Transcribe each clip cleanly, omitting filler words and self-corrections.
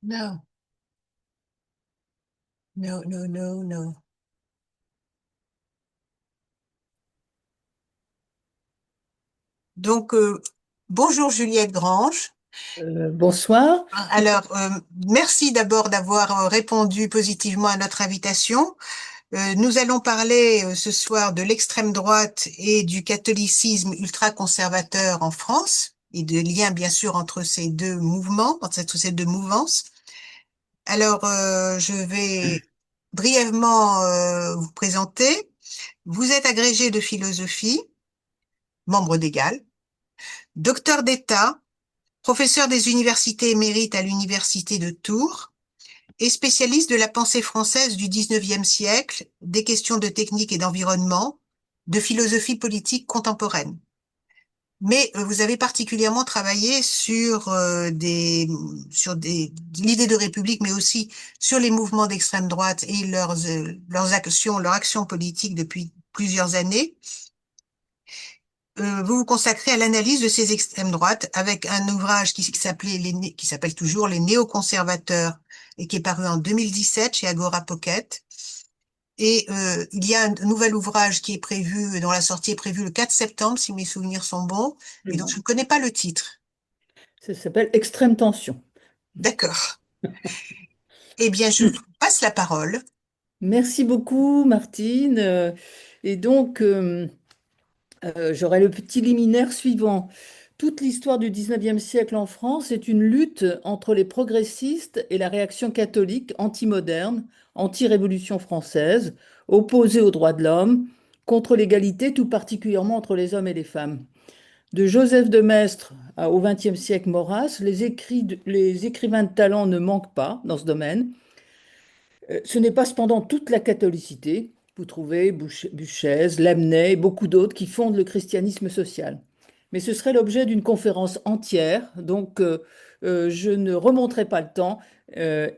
No, no, no, no, no. Donc, bonjour Juliette Grange. Bonsoir. Alors, merci d'abord d'avoir répondu positivement à notre invitation. Nous allons parler ce soir de l'extrême droite et du catholicisme ultra-conservateur en France et de liens bien sûr entre ces deux mouvements, entre ces deux mouvances. Alors, je vais brièvement vous présenter. Vous êtes agrégé de philosophie, membre d'Égal, docteur d'État, professeur des universités émérites à l'université de Tours et spécialiste de la pensée française du XIXe siècle, des questions de technique et d'environnement, de philosophie politique contemporaine. Mais vous avez particulièrement travaillé sur l'idée de république, mais aussi sur les mouvements d'extrême droite et leurs actions, leur action politique depuis plusieurs années. Vous vous consacrez à l'analyse de ces extrêmes droites avec un ouvrage qui s'appelle toujours Les néoconservateurs et qui est paru en 2017 chez Agora Pocket. Et il y a un nouvel ouvrage qui est prévu, dont la sortie est prévue le 4 septembre, si mes souvenirs sont bons, et dont je ne connais pas le titre. Ça s'appelle Extrême tension. D'accord. Eh bien, je vous passe la parole. Merci beaucoup, Martine. J'aurai le petit liminaire suivant. Toute l'histoire du 19e siècle en France est une lutte entre les progressistes et la réaction catholique anti-moderne, anti-révolution française, opposée aux droits de l'homme, contre l'égalité, tout particulièrement entre les hommes et les femmes. De Joseph de Maistre au XXe siècle Maurras, les écrivains de talent ne manquent pas dans ce domaine. Ce n'est pas cependant toute la catholicité. Vous trouvez Buchez, Lamennais et beaucoup d'autres qui fondent le christianisme social. Mais ce serait l'objet d'une conférence entière, je ne remonterai pas le temps. Il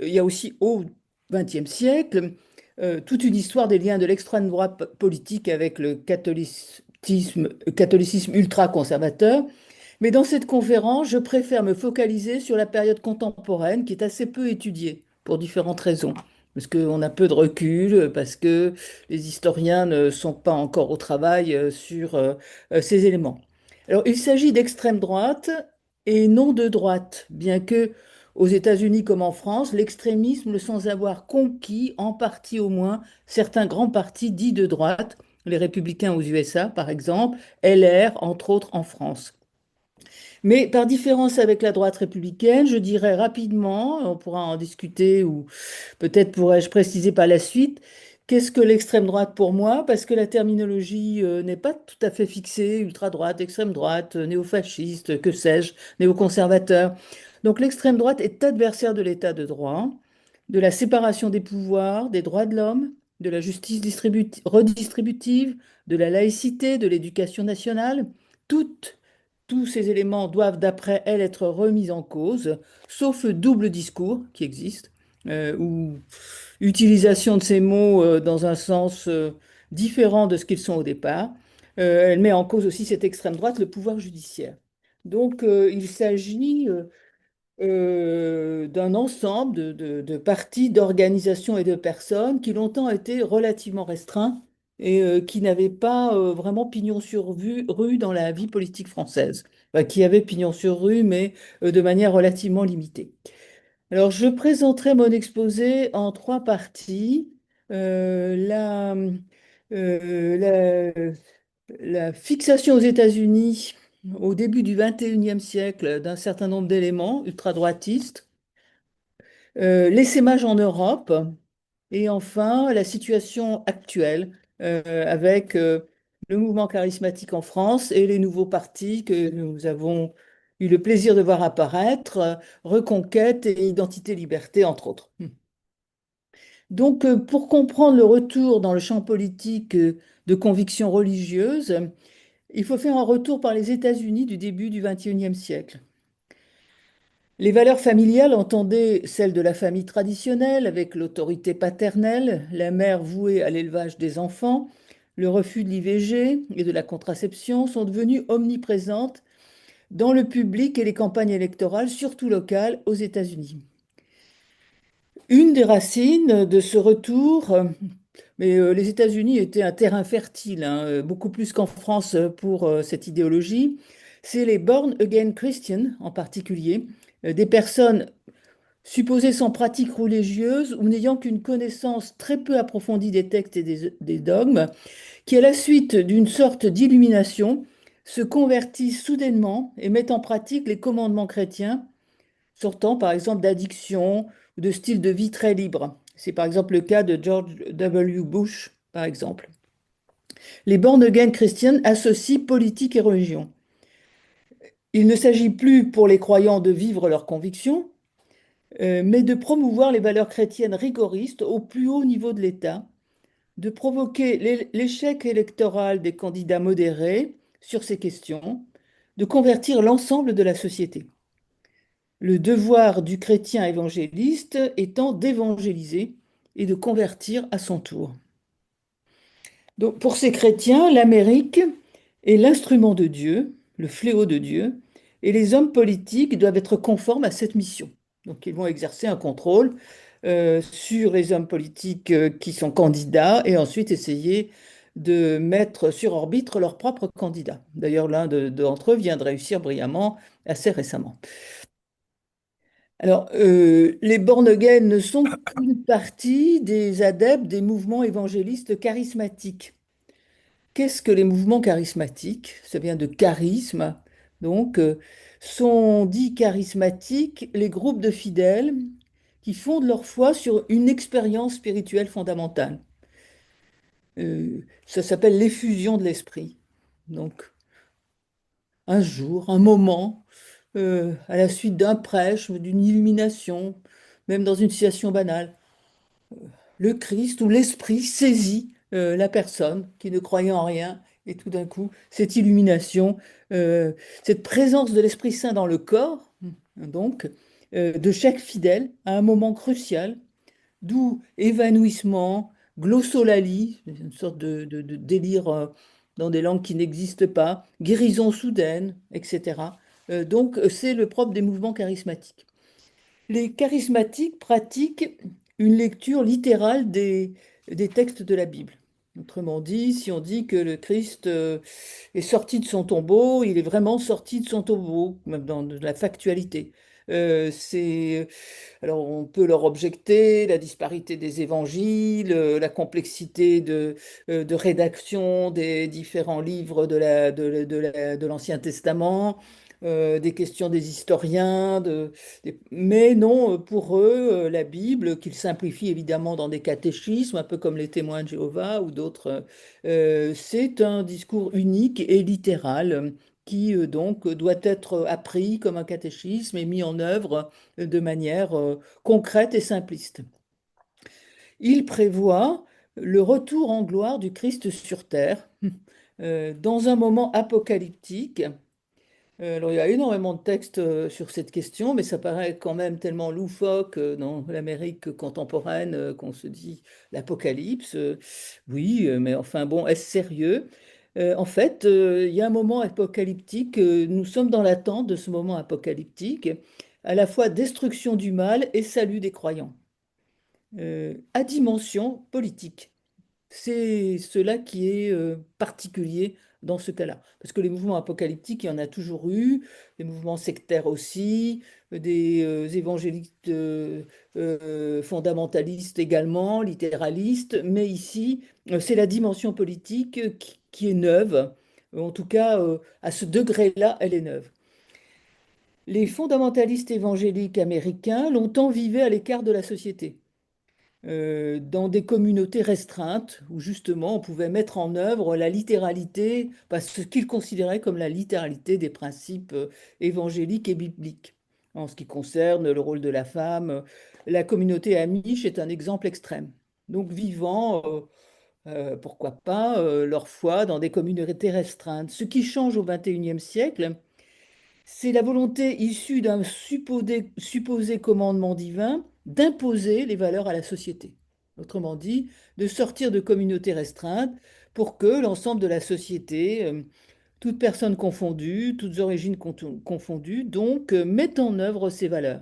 y a aussi au XXe siècle toute une histoire des liens de l'extrême droite politique avec le catholicisme ultra-conservateur. Mais dans cette conférence, je préfère me focaliser sur la période contemporaine qui est assez peu étudiée pour différentes raisons. Parce qu'on a peu de recul, parce que les historiens ne sont pas encore au travail sur ces éléments. Alors, il s'agit d'extrême droite et non de droite, bien que aux États-Unis comme en France, l'extrémisme sans avoir conquis, en partie au moins, certains grands partis dits de droite, les républicains aux USA par exemple, LR entre autres en France. Mais par différence avec la droite républicaine, je dirais rapidement, on pourra en discuter ou peut-être pourrais-je préciser par la suite, qu'est-ce que l'extrême droite pour moi? Parce que la terminologie n'est pas tout à fait fixée, ultra-droite, extrême droite, néo-fasciste, que sais-je, néo-conservateur. Donc l'extrême droite est adversaire de l'état de droit, de la séparation des pouvoirs, des droits de l'homme, de la justice redistributive, de la laïcité, de l'éducation nationale. Toutes tous ces éléments doivent, d'après elle, être remis en cause, sauf le double discours qui existe, ou utilisation de ces mots dans un sens différent de ce qu'ils sont au départ. Elle met en cause aussi cette extrême droite, le pouvoir judiciaire. Il s'agit d'un ensemble de partis, d'organisations et de personnes qui longtemps étaient relativement restreints et qui n'avaient pas vraiment pignon sur rue dans la vie politique française. Enfin, qui avaient pignon sur rue, mais de manière relativement limitée. Alors, je présenterai mon exposé en trois parties. Euh, la, euh, la fixation aux États-Unis au début du XXIe siècle d'un certain nombre d'éléments ultra-droitistes, l'essaimage en Europe et enfin la situation actuelle avec le mouvement charismatique en France et les nouveaux partis que nous avons eu le plaisir de voir apparaître, Reconquête et Identité Liberté, entre autres. Pour comprendre le retour dans le champ politique de convictions religieuses, il faut faire un retour par les États-Unis du début du XXIe siècle. Les valeurs familiales entendaient celles de la famille traditionnelle avec l'autorité paternelle, la mère vouée à l'élevage des enfants, le refus de l'IVG et de la contraception sont devenues omniprésentes dans le public et les campagnes électorales, surtout locales, aux États-Unis. Une des racines de ce retour, les États-Unis étaient un terrain fertile, hein, beaucoup plus qu'en France pour cette idéologie, c'est les Born Again Christians en particulier, des personnes supposées sans pratique religieuse ou n'ayant qu'une connaissance très peu approfondie des textes et des dogmes, qui, à la suite d'une sorte d'illumination, se convertissent soudainement et mettent en pratique les commandements chrétiens, sortant par exemple d'addiction ou de style de vie très libre. C'est par exemple le cas de George W. Bush, par exemple. Les born-again chrétiennes associent politique et religion. Il ne s'agit plus pour les croyants de vivre leurs convictions, mais de promouvoir les valeurs chrétiennes rigoristes au plus haut niveau de l'État, de provoquer l'échec électoral des candidats modérés sur ces questions, de convertir l'ensemble de la société. Le devoir du chrétien évangéliste étant d'évangéliser et de convertir à son tour. Donc, pour ces chrétiens, l'Amérique est l'instrument de Dieu, le fléau de Dieu, et les hommes politiques doivent être conformes à cette mission. Donc, ils vont exercer un contrôle sur les hommes politiques qui sont candidats et ensuite essayer de mettre sur orbite leurs propres candidats. D'ailleurs, l'un d'entre eux vient de réussir brillamment assez récemment. Alors, les born-again ne sont qu'une partie des adeptes des mouvements évangélistes charismatiques. Qu'est-ce que les mouvements charismatiques? Ça vient de charisme. Donc, sont dits charismatiques les groupes de fidèles qui fondent leur foi sur une expérience spirituelle fondamentale. Ça s'appelle l'effusion de l'esprit. Donc, un jour, un moment, à la suite d'un prêche, d'une illumination, même dans une situation banale, le Christ ou l'Esprit saisit la personne qui ne croyait en rien, et tout d'un coup, cette illumination, euh, cette présence de l'Esprit Saint dans le corps, donc, de chaque fidèle à un moment crucial, d'où évanouissement, glossolalie, une sorte de délire dans des langues qui n'existent pas, guérison soudaine, etc. Donc, c'est le propre des mouvements charismatiques. Les charismatiques pratiquent une lecture littérale des textes de la Bible. Autrement dit, si on dit que le Christ est sorti de son tombeau, il est vraiment sorti de son tombeau, même dans de la factualité. C'est alors, on peut leur objecter la disparité des évangiles, la complexité de rédaction des différents livres de l'Ancien Testament, des questions des historiens, mais non, pour eux, la Bible, qu'ils simplifient évidemment dans des catéchismes, un peu comme les témoins de Jéhovah ou d'autres, c'est un discours unique et littéral qui donc doit être appris comme un catéchisme et mis en œuvre de manière concrète et simpliste. Il prévoit le retour en gloire du Christ sur terre dans un moment apocalyptique. Alors, il y a énormément de textes sur cette question, mais ça paraît quand même tellement loufoque dans l'Amérique contemporaine qu'on se dit l'apocalypse. Oui, mais enfin bon, est-ce sérieux? En fait, il y a un moment apocalyptique, nous sommes dans l'attente de ce moment apocalyptique, à la fois destruction du mal et salut des croyants, à dimension politique. C'est cela qui est particulier dans ce cas-là. Parce que les mouvements apocalyptiques, il y en a toujours eu, des mouvements sectaires aussi, des évangélistes fondamentalistes également, littéralistes, mais ici, c'est la dimension politique qui est neuve. En tout cas, à ce degré-là, elle est neuve. Les fondamentalistes évangéliques américains longtemps vivaient à l'écart de la société dans des communautés restreintes où justement on pouvait mettre en œuvre la littéralité, parce ce qu'ils considéraient comme la littéralité des principes évangéliques et bibliques. En ce qui concerne le rôle de la femme, la communauté amish est un exemple extrême. Donc vivant, pourquoi pas, leur foi dans des communautés restreintes. Ce qui change au XXIe siècle, c'est la volonté issue d'un supposé commandement divin d'imposer les valeurs à la société. Autrement dit, de sortir de communautés restreintes pour que l'ensemble de la société toutes personnes confondues, toutes origines confondues, donc mettent en œuvre ces valeurs.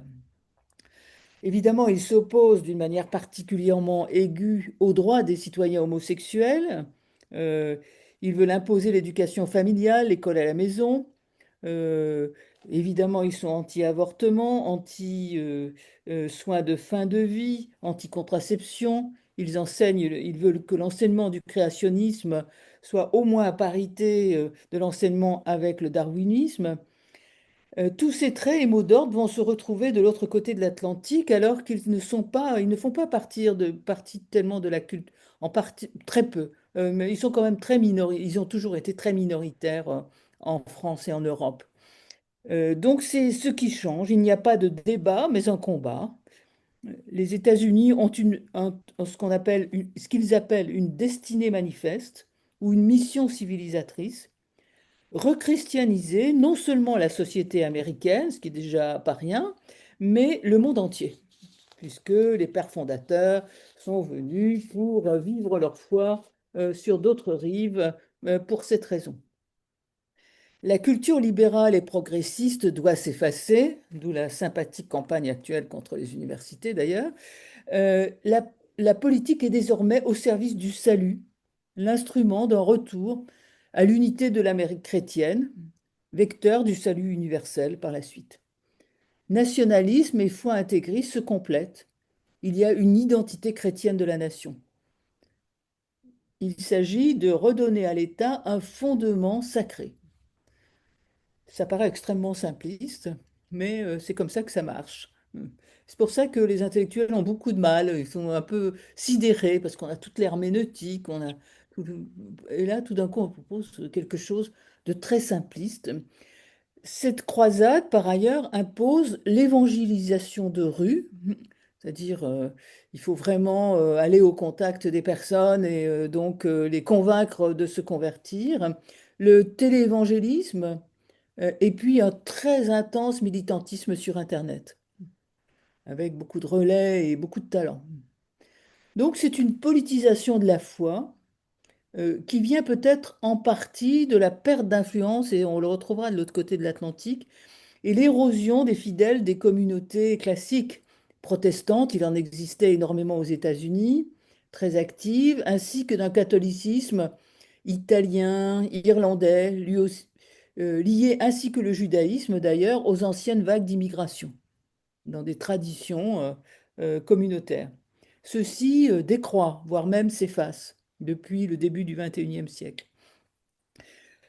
Évidemment, ils s'opposent d'une manière particulièrement aiguë aux droits des citoyens homosexuels. Euh, ils veulent imposer l'éducation familiale, l'école à la maison. Euh, Évidemment, ils sont anti-avortement, anti-soins de fin de vie, anti-contraception. Ils veulent que l'enseignement du créationnisme soit au moins à parité de l'enseignement avec le darwinisme. Tous ces traits et mots d'ordre vont se retrouver de l'autre côté de l'Atlantique alors qu'ils ne sont pas, ils ne font pas partie tellement de la culture, en partie, très peu. Mais ils sont quand même ils ont toujours été très minoritaires en France et en Europe. Donc c'est ce qui change. Il n'y a pas de débat, mais un combat. Les États-Unis ont ce qu'ils appellent une destinée manifeste ou une mission civilisatrice rechristianiser non seulement la société américaine, ce qui est déjà pas rien, mais le monde entier, puisque les pères fondateurs sont venus pour vivre leur foi sur d'autres rives pour cette raison. La culture libérale et progressiste doit s'effacer, d'où la sympathique campagne actuelle contre les universités d'ailleurs. Euh, la, la politique est désormais au service du salut, l'instrument d'un retour à l'unité de l'Amérique chrétienne, vecteur du salut universel par la suite. Nationalisme et foi intégriste se complètent. Il y a une identité chrétienne de la nation. Il s'agit de redonner à l'État un fondement sacré. Ça paraît extrêmement simpliste, mais c'est comme ça que ça marche. C'est pour ça que les intellectuels ont beaucoup de mal, ils sont un peu sidérés parce qu'on a toute l'herméneutique, et là tout d'un coup on propose quelque chose de très simpliste. Cette croisade, par ailleurs, impose l'évangélisation de rue, c'est-à-dire il faut vraiment aller au contact des personnes et donc les convaincre de se convertir. Le téléévangélisme et puis un très intense militantisme sur Internet, avec beaucoup de relais et beaucoup de talent. Donc c'est une politisation de la foi qui vient peut-être en partie de la perte d'influence, et on le retrouvera de l'autre côté de l'Atlantique, et l'érosion des fidèles des communautés classiques protestantes, il en existait énormément aux États-Unis, très actives, ainsi que d'un catholicisme italien, irlandais, lui aussi, lié ainsi que le judaïsme d'ailleurs aux anciennes vagues d'immigration, dans des traditions communautaires. Ceci décroît, voire même s'efface depuis le début du XXIe siècle.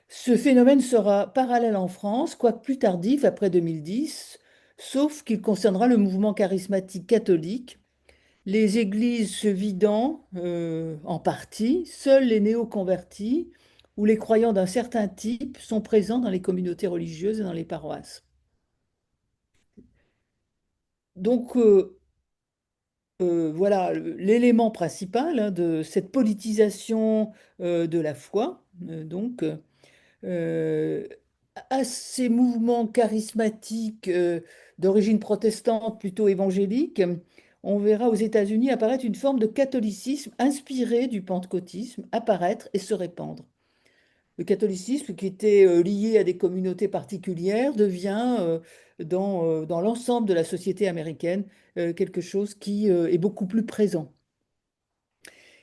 Ce phénomène sera parallèle en France, quoique plus tardif après 2010, sauf qu'il concernera le mouvement charismatique catholique, les églises se vidant en partie, seuls les néo-convertis ou les croyants d'un certain type sont présents dans les communautés religieuses et dans les paroisses. Donc voilà l'élément principal hein, de cette politisation de la foi. Euh, à ces mouvements charismatiques d'origine protestante, plutôt évangélique, on verra aux États-Unis apparaître une forme de catholicisme inspiré du pentecôtisme, apparaître et se répandre. Le catholicisme, qui était lié à des communautés particulières, devient dans l'ensemble de la société américaine quelque chose qui est beaucoup plus présent.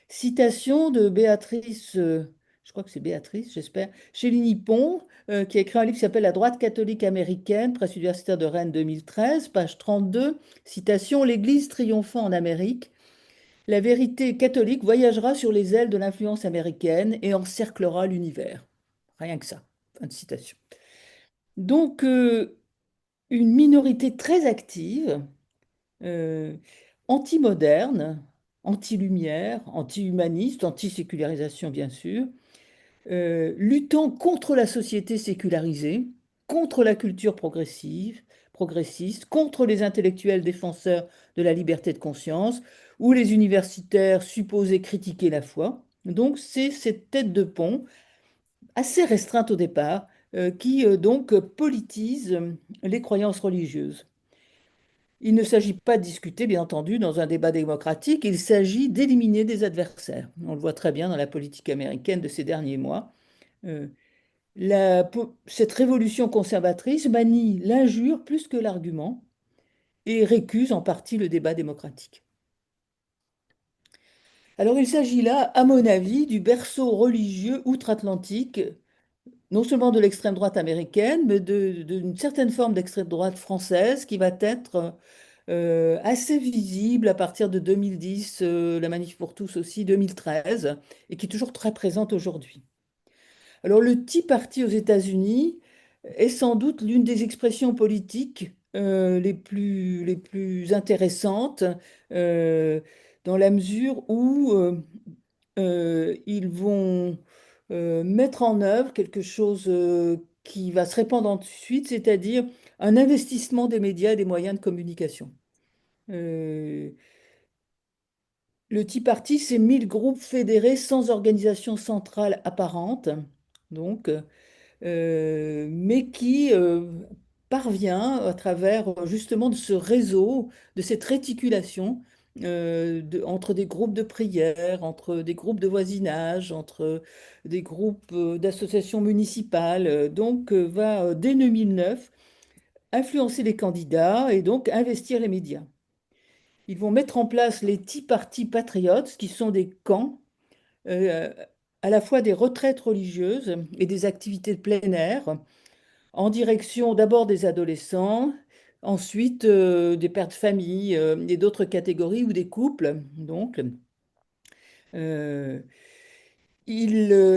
Citation de Béatrice, je crois que c'est Béatrice, j'espère, Chéligny-Pont, qui a écrit un livre qui s'appelle La droite catholique américaine, Presse universitaire de Rennes 2013, page 32. Citation, l'Église triomphant en Amérique. La vérité catholique voyagera sur les ailes de l'influence américaine et encerclera l'univers. Rien que ça. Fin de citation. Donc, une minorité très active, euh, anti-moderne, anti-lumière, anti-humaniste, anti-sécularisation bien sûr, luttant contre la société sécularisée, contre la culture progressiste, contre les intellectuels défenseurs de la liberté de conscience ou les universitaires supposés critiquer la foi. Donc c'est cette tête de pont assez restreinte au départ qui donc politise les croyances religieuses. Il ne s'agit pas de discuter, bien entendu, dans un débat démocratique, il s'agit d'éliminer des adversaires. On le voit très bien dans la politique américaine de ces derniers mois. Euh, Cette révolution conservatrice manie l'injure plus que l'argument et récuse en partie le débat démocratique. Alors il s'agit là, à mon avis, du berceau religieux outre-Atlantique, non seulement de l'extrême droite américaine, mais d'une certaine forme d'extrême droite française qui va être assez visible à partir de 2010, la Manif pour tous aussi, 2013, et qui est toujours très présente aujourd'hui. Alors le Tea Party aux États-Unis est sans doute l'une des expressions politiques les plus intéressantes euh, dans la mesure où ils vont mettre en œuvre quelque chose qui va se répandre ensuite, c'est-à-dire un investissement des médias et des moyens de communication. Euh, le Tea Party, c'est 1 000 groupes fédérés sans organisation centrale apparente, donc, mais qui parvient à travers justement de ce réseau, de cette réticulation entre des groupes de prière, entre des groupes de voisinage, entre des groupes d'associations municipales, va dès 2009 influencer les candidats et donc investir les médias. Ils vont mettre en place les Tea Party Patriots, qui sont des camps, euh, à la fois des retraites religieuses et des activités de plein air, en direction d'abord des adolescents, ensuite des pères de famille et d'autres catégories ou des couples. Euh,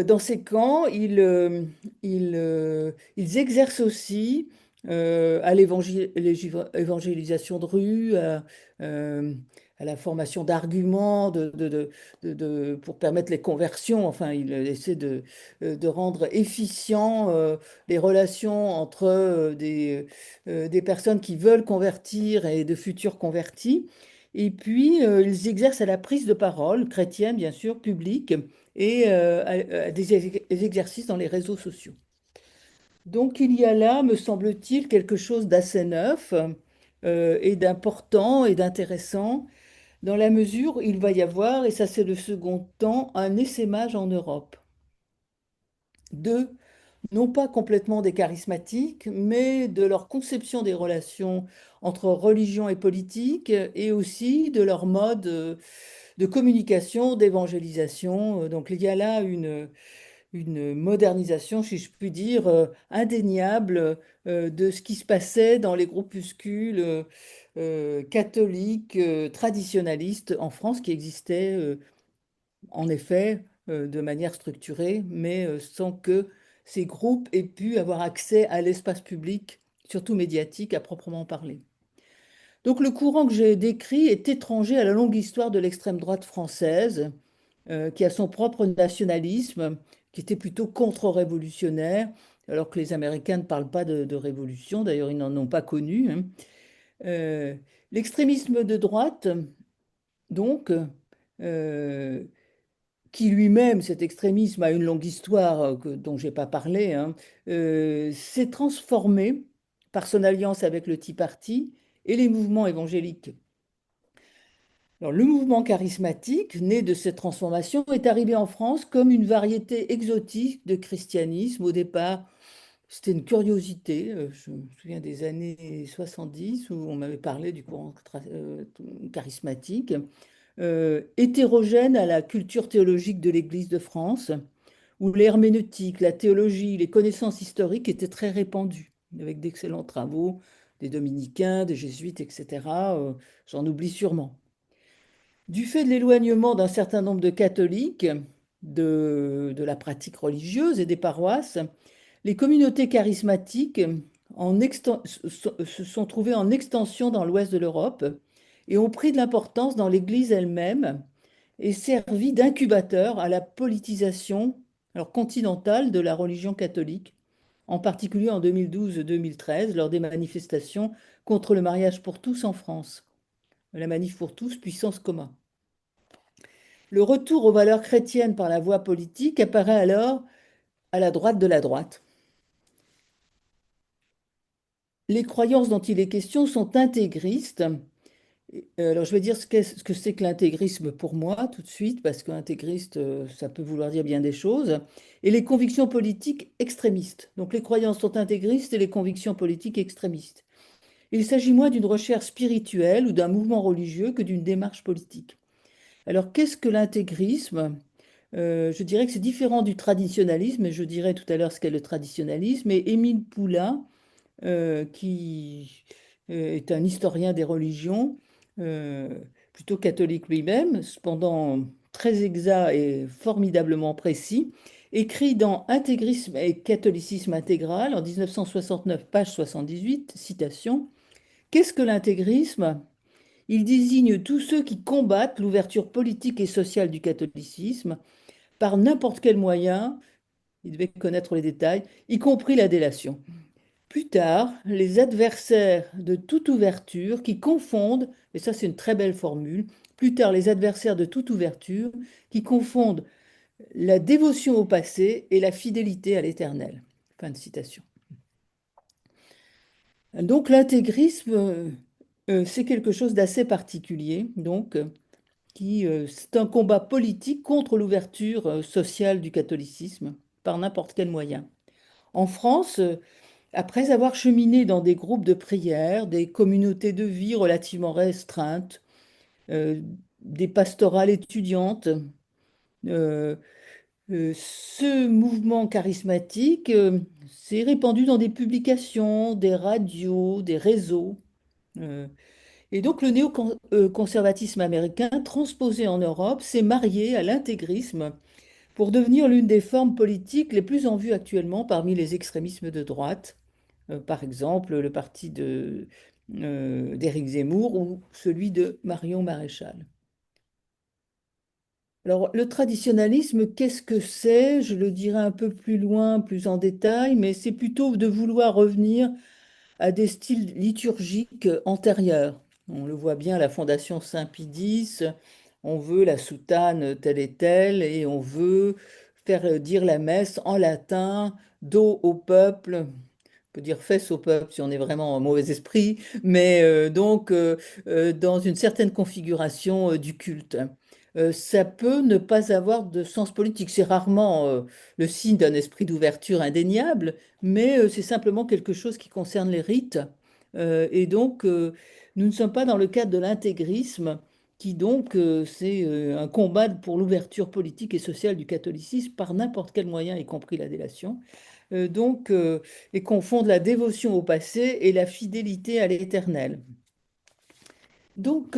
dans ces camps, ils exercent aussi à l'évangélisation de rue, euh, à la formation d'arguments pour permettre les conversions. Enfin, ils essaient de rendre efficient les relations entre des personnes qui veulent convertir et de futurs convertis. Et puis, ils exercent à la prise de parole chrétienne, bien sûr, publique et à des exercices dans les réseaux sociaux. Donc il y a là, me semble-t-il, quelque chose d'assez neuf et d'important et d'intéressant, dans la mesure où il va y avoir, et ça c'est le second temps, un essaimage en Europe de, non pas complètement des charismatiques, mais de leur conception des relations entre religion et politique, et aussi de leur mode de communication, d'évangélisation. Donc il y a là une modernisation, si je puis dire, indéniable de ce qui se passait dans les groupuscules catholiques traditionalistes en France qui existaient en effet de manière structurée, mais sans que ces groupes aient pu avoir accès à l'espace public, surtout médiatique, à proprement parler. Donc le courant que j'ai décrit est étranger à la longue histoire de l'extrême droite française, qui a son propre nationalisme, qui était plutôt contre-révolutionnaire, alors que les Américains ne parlent pas de révolution, d'ailleurs ils n'en ont pas connu, hein. Euh, L'extrémisme de droite, donc, euh, qui lui-même, cet extrémisme, a une longue histoire dont je n'ai pas parlé, hein, s'est transformé par son alliance avec le Tea Party et les mouvements évangéliques. Alors, le mouvement charismatique, né de cette transformation, est arrivé en France comme une variété exotique de christianisme. Au départ, c'était une curiosité. Je me souviens des années 70 où on m'avait parlé du courant charismatique, hétérogène à la culture théologique de l'Église de France, où l'herméneutique, la théologie, les connaissances historiques étaient très répandues, avec d'excellents travaux des dominicains, des jésuites, etc. J'en oublie sûrement. Du fait de l'éloignement d'un certain nombre de catholiques de la pratique religieuse et des paroisses, les communautés charismatiques se sont trouvées en extension dans l'ouest de l'Europe et ont pris de l'importance dans l'Église elle-même et servi d'incubateur à la politisation alors, continentale de la religion catholique, en particulier en 2012-2013 lors des manifestations contre le mariage pour tous en France. La manif pour tous, puissance commun. Le retour aux valeurs chrétiennes par la voie politique apparaît alors à la droite de la droite. Les croyances dont il est question sont intégristes Alors, je vais dire ce que c'est que l'intégrisme pour moi tout de suite, parce qu'intégriste, ça peut vouloir dire bien des choses. Et les convictions politiques extrémistes. Donc, les croyances sont intégristes et les convictions politiques extrémistes. Il s'agit moins d'une recherche spirituelle ou d'un mouvement religieux que d'une démarche politique. Alors, qu'est-ce que l'intégrisme? Je dirais que c'est différent du traditionnalisme, et je dirais tout à l'heure ce qu'est le traditionnalisme. Et Émile Poulain, qui est un historien des religions, euh, plutôt catholique lui-même, cependant très exact et formidablement précis, écrit dans Intégrisme et catholicisme intégral en 1969, page 78, citation, qu'est-ce que l'intégrisme? Il désigne tous ceux qui combattent l'ouverture politique et sociale du catholicisme par n'importe quel moyen, il devait connaître les détails, y compris la délation. Plus tard, les adversaires de toute ouverture qui confondent, et ça c'est une très belle formule, plus tard les adversaires de toute ouverture qui confondent la dévotion au passé et la fidélité à l'éternel. Fin de citation. Donc l'intégrisme, c'est quelque chose d'assez particulier, donc c'est un combat politique contre l'ouverture sociale du catholicisme par n'importe quel moyen. En France, après avoir cheminé dans des groupes de prière, des communautés de vie relativement restreintes, euh, des pastorales étudiantes, euh, ce mouvement charismatique s'est répandu dans des publications, des radios, des réseaux. euh, et donc le néoconservatisme américain, transposé en Europe, s'est marié à l'intégrisme pour devenir l'une des formes politiques les plus en vue actuellement parmi les extrémismes de droite. Par exemple le parti d'Éric Zemmour ou celui de Marion Maréchal. Alors, le traditionnalisme, qu'est-ce que c'est? Je le dirai un peu plus loin, plus en détail, mais c'est plutôt de vouloir revenir à des styles liturgiques antérieurs. On le voit bien à la Fondation Saint-Pie X, on veut la soutane telle et telle, et on veut faire dire la messe en latin, dos au peuple, peut dire fesse au peuple si on est vraiment en mauvais esprit, mais dans une certaine configuration du culte. Ça peut ne pas avoir de sens politique. C'est rarement le signe d'un esprit d'ouverture indéniable, mais c'est simplement quelque chose qui concerne les rites. Nous ne sommes pas dans le cadre de l'intégrisme, qui donc c'est un combat pour l'ouverture politique et sociale du catholicisme par n'importe quel moyen, y compris la délation. Euh, donc, euh, et confondent la dévotion au passé et la fidélité à l'Éternel. Donc,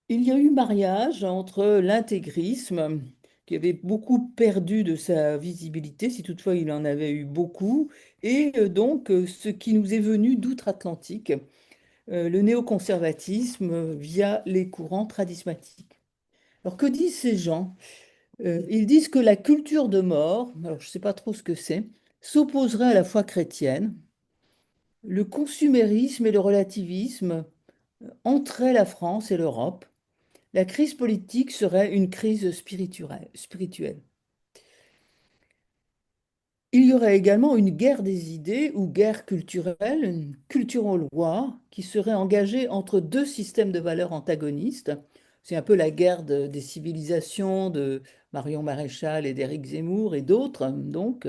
il y a eu mariage entre l'intégrisme, qui avait beaucoup perdu de sa visibilité, si toutefois il en avait eu beaucoup, et ce qui nous est venu d'outre-Atlantique, le néoconservatisme via les courants charismatiques. Alors, que disent ces gens? Ils disent que la culture de mort, alors je ne sais pas trop ce que c'est, s'opposerait à la foi chrétienne. Le consumérisme et le relativisme entraient la France et l'Europe. La crise politique serait une crise spirituelle. Il y aurait également une guerre des idées ou guerre culturelle, une cultural war, qui serait engagée entre deux systèmes de valeurs antagonistes. C'est un peu la guerre des civilisations de Marion Maréchal et d'Éric Zemmour et d'autres, donc.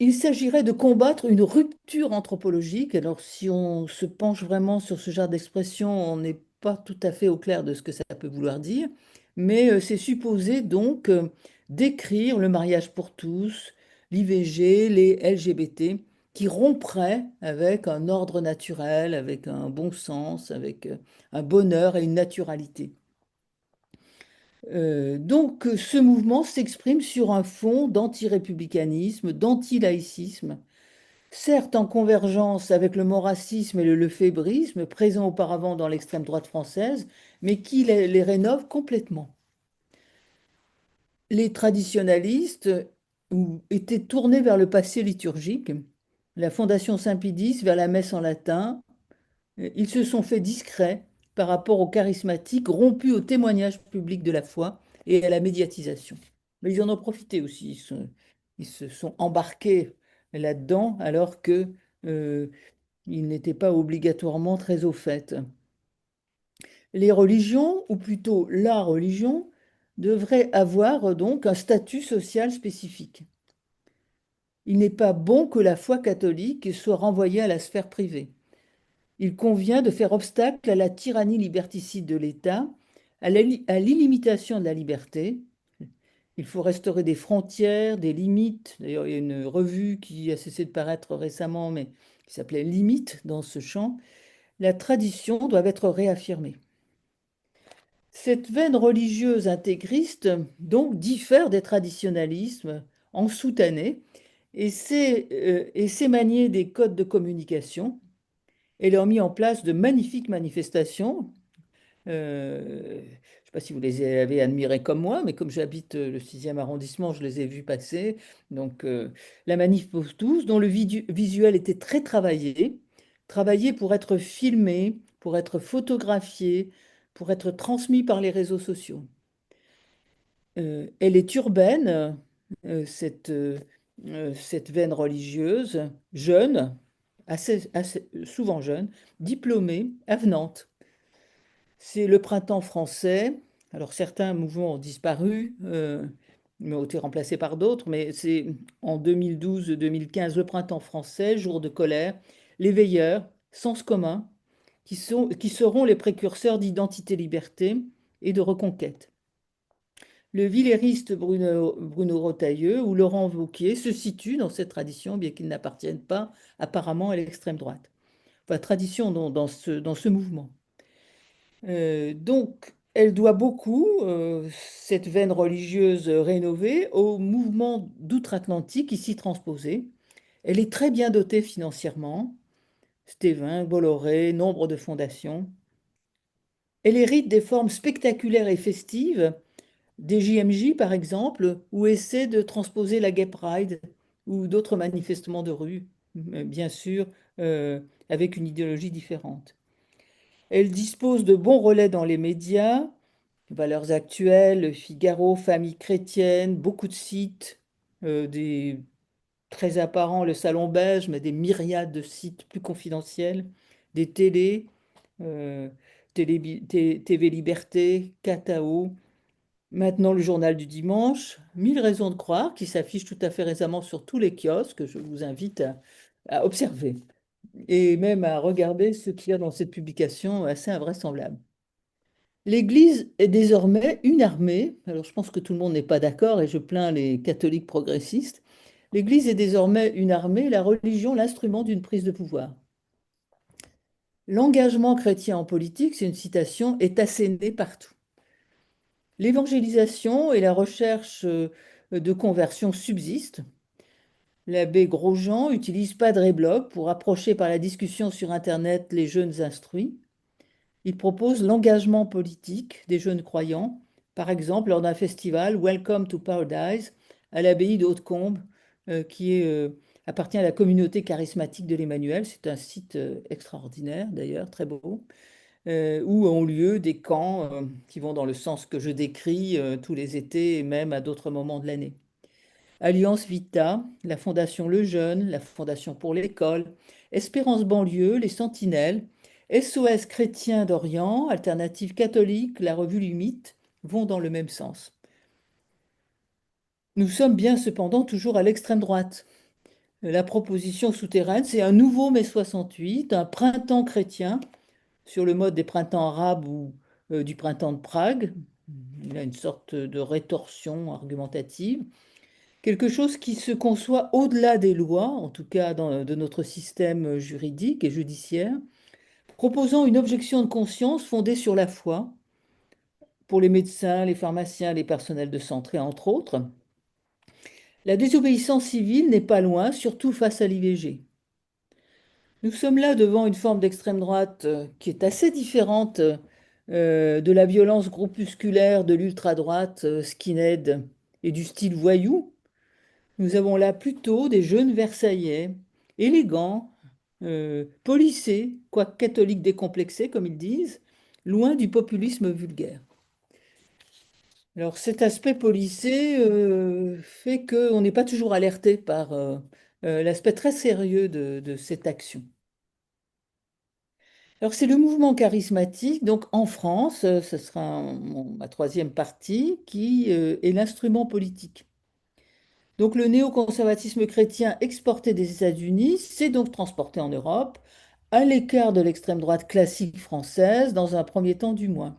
Il s'agirait de combattre une rupture anthropologique. Alors, si on se penche vraiment sur ce genre d'expression, on n'est pas tout à fait au clair de ce que ça peut vouloir dire, mais c'est supposé donc décrire le mariage pour tous, l'IVG, les LGBT, qui rompraient avec un ordre naturel, avec un bon sens, avec un bonheur et une naturalité. Ce mouvement s'exprime sur un fond d'anti-républicanisme, d'anti-laïcisme, certes en convergence avec le maurassisme et le lefébrisme présents auparavant dans l'extrême droite française, mais qui les rénove complètement. Les traditionalistes étaient tournés vers le passé liturgique, la Fondation Saint-Pédis vers la messe en latin. Ils se sont fait discrets par rapport aux charismatiques, rompus au témoignage public de la foi et à la médiatisation. Mais ils en ont profité aussi, ils se sont embarqués là-dedans, alors que Ils n'étaient pas obligatoirement très au fait. Les religions, ou plutôt la religion, devraient avoir donc un statut social spécifique. Il n'est pas bon que la foi catholique soit renvoyée à la sphère privée. Il convient de faire obstacle à la tyrannie liberticide de l'État, à l'illimitation de la liberté. Il faut restaurer des frontières, des limites. D'ailleurs, il y a une revue qui a cessé de paraître récemment, mais qui s'appelait Limites dans ce champ. La tradition doit être réaffirmée. Cette veine religieuse intégriste, donc, diffère des traditionalismes en soutannée et sait manier des codes de communication. Elle a mis en place de magnifiques manifestations. Je ne sais pas si vous les avez admirées comme moi, mais comme j'habite le 6e arrondissement, je les ai vues passer. Donc, la manif pour tous, dont le visuel était très travaillé, travaillé pour être filmé, pour être photographié, pour être transmis par les réseaux sociaux. Elle est urbaine, cette veine religieuse, jeune, souvent jeune, diplômée, avenante. C'est le printemps français. Alors certains mouvements ont disparu, mais ont été remplacés par d'autres, mais c'est en 2012-2015 le printemps français, jour de colère, les veilleurs, sens commun, qui seront les précurseurs d'identité-liberté et de reconquête. Le villériste Bruno Retailleau ou Laurent Wauquiez se situent dans cette tradition, bien qu'ils n'appartiennent pas apparemment à l'extrême droite. Enfin, tradition dans ce mouvement. Donc, elle doit beaucoup, cette veine religieuse rénovée, au mouvement d'outre-Atlantique ici transposé. Elle est très bien dotée financièrement. Stévin, Bolloré, nombre de fondations. Elle hérite des formes spectaculaires et festives des JMJ, par exemple, ou essaie de transposer la Gay Pride ou d'autres manifestements de rue, bien sûr, euh, avec une idéologie différente. Elle dispose de bons relais dans les médias, Valeurs actuelles, Figaro, Famille chrétienne, beaucoup de sites, des très apparents, le Salon Belge, mais des myriades de sites plus confidentiels, des télés, euh, TV Liberté, Catao, maintenant, le journal du dimanche, 1000 raisons de croire, qui s'affiche tout à fait récemment sur tous les kiosques, que je vous invite à observer et même à regarder ce qu'il y a dans cette publication assez invraisemblable. L'Église est désormais une armée. Alors, je pense que tout le monde n'est pas d'accord et je plains les catholiques progressistes. L'Église est désormais une armée, la religion l'instrument d'une prise de pouvoir. L'engagement chrétien en politique, c'est une citation, est asséné partout. L'évangélisation et la recherche de conversion subsistent. L'abbé Grosjean utilise Padre et Blog pour approcher par la discussion sur Internet les jeunes instruits. Il propose l'engagement politique des jeunes croyants, par exemple lors d'un festival Welcome to Paradise à l'abbaye de Hautecombe, appartient à la communauté charismatique de l'Emmanuel. C'est un site extraordinaire d'ailleurs, très beau, où ont lieu des camps qui vont dans le sens que je décris tous les étés et même à d'autres moments de l'année. Alliance Vita, la Fondation Le Jeune, la Fondation pour l'école, Espérance Banlieue, les Sentinelles, SOS Chrétien d'Orient, Alternative catholique, la revue Limite vont dans le même sens. Nous sommes bien cependant toujours à l'extrême droite. La proposition souterraine, c'est un nouveau mai 68, un printemps chrétien, sur le mode des printemps arabes ou du printemps de Prague. Il a une sorte de rétorsion argumentative. Quelque chose qui se conçoit au-delà des lois, en tout cas de notre système juridique et judiciaire, proposant une objection de conscience fondée sur la foi pour les médecins, les pharmaciens, les personnels de santé, entre autres. La désobéissance civile n'est pas loin, surtout face à l'IVG. Nous sommes là devant une forme d'extrême droite qui est assez différente de la violence groupusculaire de l'ultra-droite skinhead et du style voyou. Nous avons là plutôt des jeunes Versaillais, élégants, policés, quoique catholiques décomplexés, comme ils disent, loin du populisme vulgaire. Alors cet aspect policé fait qu'on n'est pas toujours alerté par l'aspect très sérieux de cette action. Alors c'est le mouvement charismatique, donc en France, ce sera ma troisième partie, qui est l'instrument politique. Donc le néoconservatisme chrétien exporté des États-Unis s'est donc transporté en Europe, à l'écart de l'extrême droite classique française, dans un premier temps du moins.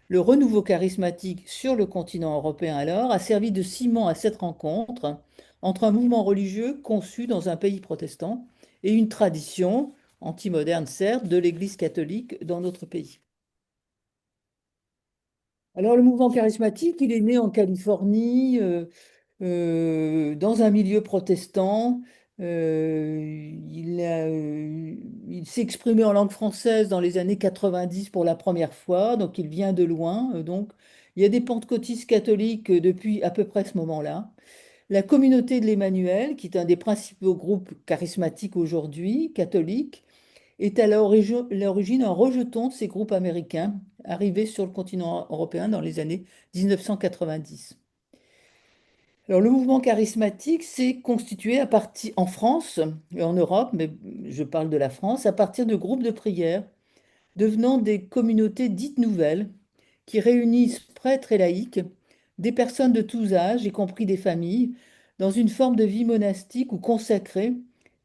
Le renouveau charismatique sur le continent européen alors a servi de ciment à cette rencontre entre un mouvement religieux conçu dans un pays protestant et une tradition, anti-moderne certes, de l'Église catholique dans notre pays. Alors le mouvement charismatique, il est né en Californie, dans un milieu protestant. Il s'est exprimé en langue française dans les années 90 pour la première fois, donc il vient de loin. Donc il y a des pentecôtistes catholiques depuis à peu près ce moment-là. La communauté de l'Emmanuel, qui est un des principaux groupes charismatiques aujourd'hui, catholiques, est à l'origine un rejeton de ces groupes américains arrivés sur le continent européen dans les années 1990. Alors, le mouvement charismatique s'est constitué à partir, en France et en Europe, mais je parle de la France, à partir de groupes de prière devenant des communautés dites nouvelles qui réunissent prêtres et laïcs, des personnes de tous âges, y compris des familles, dans une forme de vie monastique ou consacrée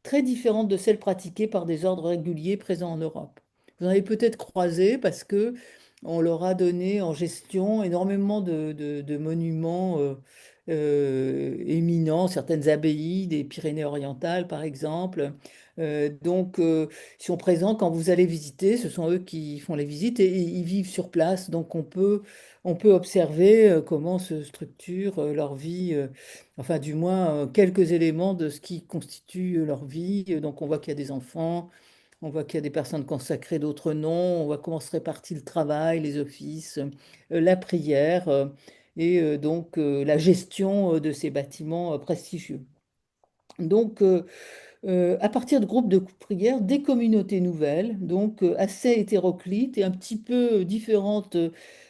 très différente de celle pratiquée par des ordres réguliers présents en Europe. Vous en avez peut-être croisé parce que on leur a donné en gestion énormément de monuments éminents, certaines abbayes des Pyrénées-Orientales par exemple. Ils sont présents quand vous allez visiter, ce sont eux qui font les visites et ils vivent sur place. Donc on peut observer comment se structure leur vie, enfin du moins quelques éléments de ce qui constitue leur vie. Donc on voit qu'il y a des enfants, on voit qu'il y a des personnes consacrées, d'autres non, on voit comment se répartit le travail, les offices, la prière la gestion de ces bâtiments prestigieux. Donc, à partir de groupes de prière, des communautés nouvelles, donc assez hétéroclites et un petit peu différentes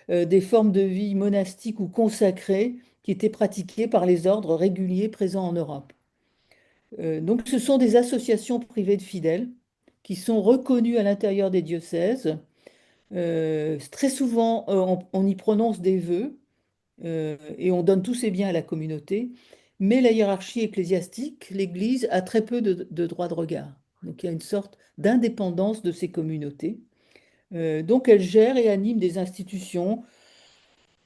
des formes de vie monastiques ou consacrées qui étaient pratiquées par les ordres réguliers présents en Europe. Donc ce sont des associations privées de fidèles qui sont reconnues à l'intérieur des diocèses. Très souvent, on y prononce des vœux et on donne tous ses biens à la communauté, mais la hiérarchie ecclésiastique, l'Église, a très peu de droit de regard. Donc il y a une sorte d'indépendance de ces communautés. Donc elles gèrent et animent des institutions,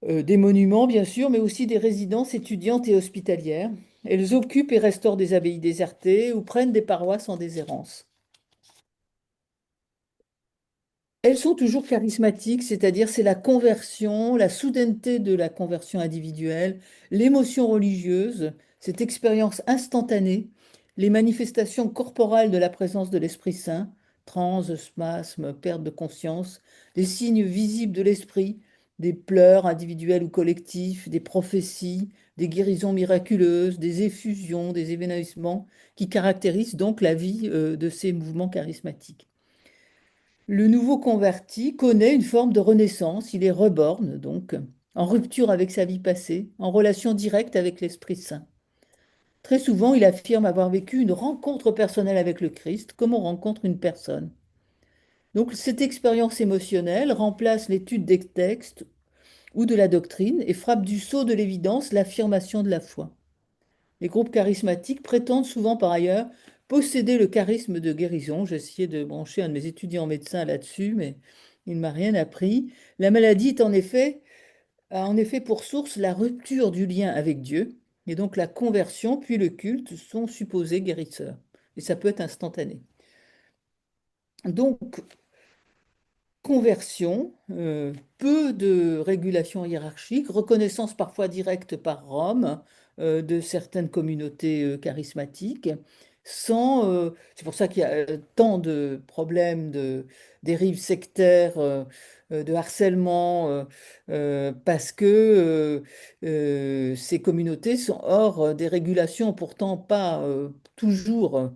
des monuments bien sûr, mais aussi des résidences étudiantes et hospitalières. Elles occupent et restaurent des abbayes désertées ou prennent des paroisses en déshérence. Elles sont toujours charismatiques, c'est-à-dire c'est la conversion, la soudaineté de la conversion individuelle, l'émotion religieuse, cette expérience instantanée, les manifestations corporelles de la présence de l'Esprit Saint, transe, spasme, perte de conscience, des signes visibles de l'Esprit, des pleurs individuels ou collectifs, des prophéties, des guérisons miraculeuses, des effusions, des événements qui caractérisent donc la vie de ces mouvements charismatiques. Le nouveau converti connaît une forme de renaissance, il est reborn, donc, en rupture avec sa vie passée, en relation directe avec l'Esprit Saint. Très souvent, il affirme avoir vécu une rencontre personnelle avec le Christ, comme on rencontre une personne. Donc, cette expérience émotionnelle remplace l'étude des textes ou de la doctrine et frappe du sceau de l'évidence l'affirmation de la foi. Les groupes charismatiques prétendent souvent par ailleurs posséder le charisme de guérison. J'ai essayé de brancher un de mes étudiants en médecin là-dessus, mais il ne m'a rien appris. La maladie a en effet pour source la rupture du lien avec Dieu, et donc la conversion puis le culte sont supposés guérisseurs. Et ça peut être instantané. Donc, conversion, peu de régulation hiérarchique, reconnaissance parfois directe par Rome de certaines communautés charismatiques, c'est pour ça qu'il y a tant de problèmes de dérives sectaires, de harcèlement, parce que ces communautés sont hors des régulations pourtant pas toujours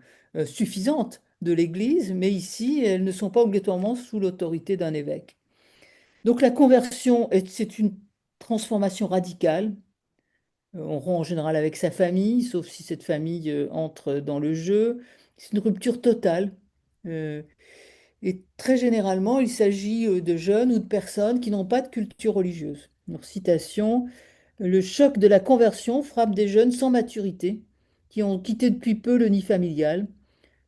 suffisantes de l'Église, mais ici, elles ne sont pas obligatoirement sous l'autorité d'un évêque. Donc la conversion, c'est une transformation radicale. On rompt en général avec sa famille, sauf si cette famille entre dans le jeu. C'est une rupture totale. Euh, Et très généralement, il s'agit de jeunes ou de personnes qui n'ont pas de culture religieuse. Leur citation, le choc de la conversion frappe des jeunes sans maturité, qui ont quitté depuis peu le nid familial.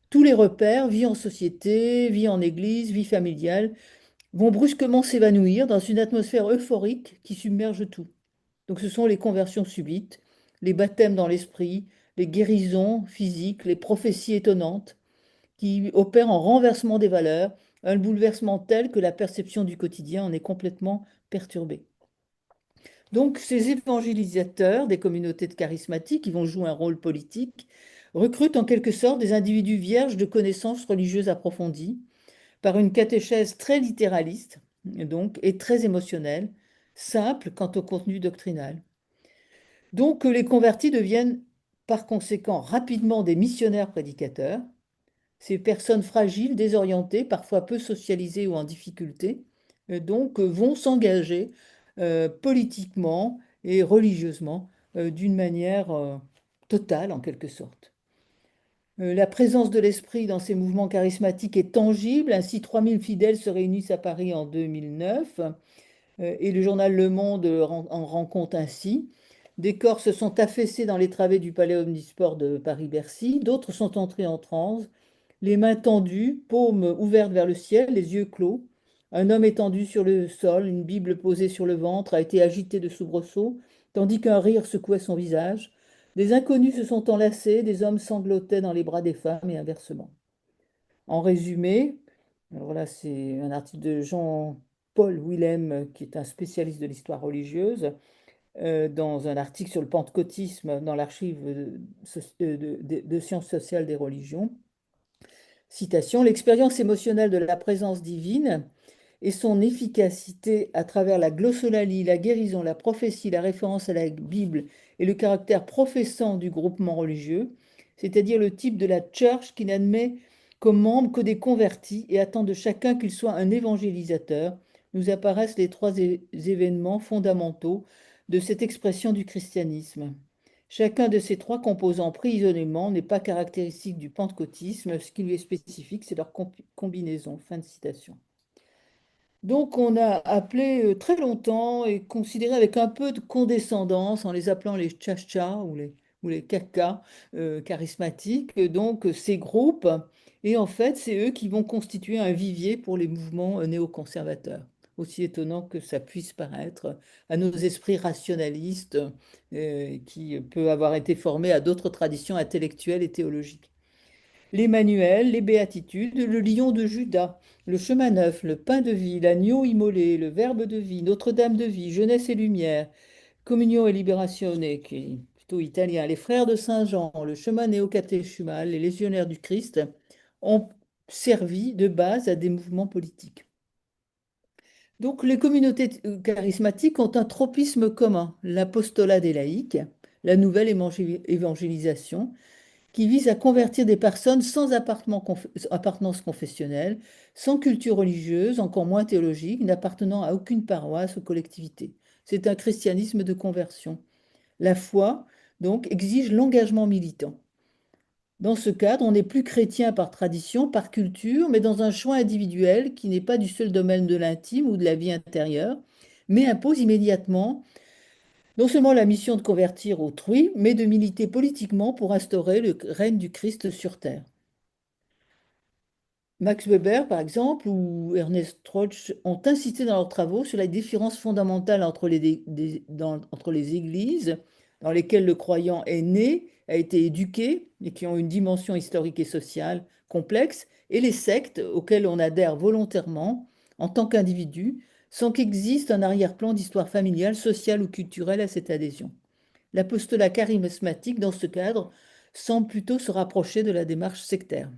Tous les repères, vie en société, vie en église, vie familiale, vont brusquement s'évanouir dans une atmosphère euphorique qui submerge tout. Donc ce sont les conversions subites, les baptêmes dans l'esprit, les guérisons physiques, les prophéties étonnantes qui opèrent en renversement des valeurs, un bouleversement tel que la perception du quotidien en est complètement perturbée. Donc ces évangélisateurs des communautés de charismatiques qui vont jouer un rôle politique recrutent en quelque sorte des individus vierges de connaissances religieuses approfondies par une catéchèse très littéraliste donc, et très émotionnelle, simple quant au contenu doctrinal. Donc les convertis deviennent par conséquent rapidement des missionnaires prédicateurs. Ces personnes fragiles, désorientées, parfois peu socialisées ou en difficulté, vont s'engager politiquement et religieusement d'une manière totale en quelque sorte. La présence de l'esprit dans ces mouvements charismatiques est tangible. Ainsi, 3000 fidèles se réunissent à Paris en 2009 et le journal Le Monde en rend compte ainsi. Des corps se sont affaissés dans les travées du palais omnisport de Paris-Bercy, d'autres sont entrés en transe, les mains tendues, paumes ouvertes vers le ciel, les yeux clos. Un homme étendu sur le sol, une Bible posée sur le ventre, a été agité de soubresauts, tandis qu'un rire secouait son visage. Des inconnus se sont enlacés, des hommes sanglotaient dans les bras des femmes et inversement. En résumé, alors là c'est un article de Jean-Paul Willem, qui est un spécialiste de l'histoire religieuse, dans un article sur le pentecôtisme dans l'archive de sciences sociales des religions. Citation, l'expérience émotionnelle de la présence divine et son efficacité à travers la glossolalie, la guérison, la prophétie, la référence à la Bible et le caractère professant du groupement religieux, c'est-à-dire le type de la church qui n'admet comme membre que des convertis et attend de chacun qu'il soit un évangélisateur, nous apparaissent les trois événements fondamentaux de cette expression du christianisme. Chacun de ces trois composants pris isolément n'est pas caractéristique du pentecôtisme. Ce qui lui est spécifique, c'est leur combinaison. Fin de citation. Donc on a appelé très longtemps et considéré avec un peu de condescendance en les appelant les tcha ou les caca charismatiques, donc ces groupes. Et en fait, c'est eux qui vont constituer un vivier pour les mouvements néoconservateurs. Aussi étonnant que ça puisse paraître à nos esprits rationalistes qui peut avoir été formés à d'autres traditions intellectuelles et théologiques. Les manuels, les béatitudes, le lion de Judas, le chemin neuf, le pain de vie, l'agneau immolé, le verbe de vie, Notre-Dame de vie, jeunesse et lumière, communion et libératione, qui est plutôt italien, les frères de Saint-Jean, le chemin néocatéchumal, les légionnaires du Christ, ont servi de base à des mouvements politiques. Donc les communautés charismatiques ont un tropisme commun, l'apostolat des laïcs, la nouvelle évangélisation, qui vise à convertir des personnes sans appartenance confessionnelle, sans culture religieuse, encore moins théologique, n'appartenant à aucune paroisse ou collectivité. C'est un christianisme de conversion. La foi, donc, exige l'engagement militant. Dans ce cadre, on n'est plus chrétien par tradition, par culture, mais dans un choix individuel qui n'est pas du seul domaine de l'intime ou de la vie intérieure, mais impose immédiatement non seulement la mission de convertir autrui, mais de militer politiquement pour instaurer le règne du Christ sur terre. Max Weber, par exemple, ou Ernest Troeltsch ont insisté dans leurs travaux sur la différence fondamentale entre les églises, dans lesquelles le croyant est né, a été éduqué, et qui ont une dimension historique et sociale complexe, et les sectes auxquelles on adhère volontairement en tant qu'individu, sans qu'existe un arrière-plan d'histoire familiale, sociale ou culturelle à cette adhésion. L'apostolat charismatique, dans ce cadre, semble plutôt se rapprocher de la démarche sectaire.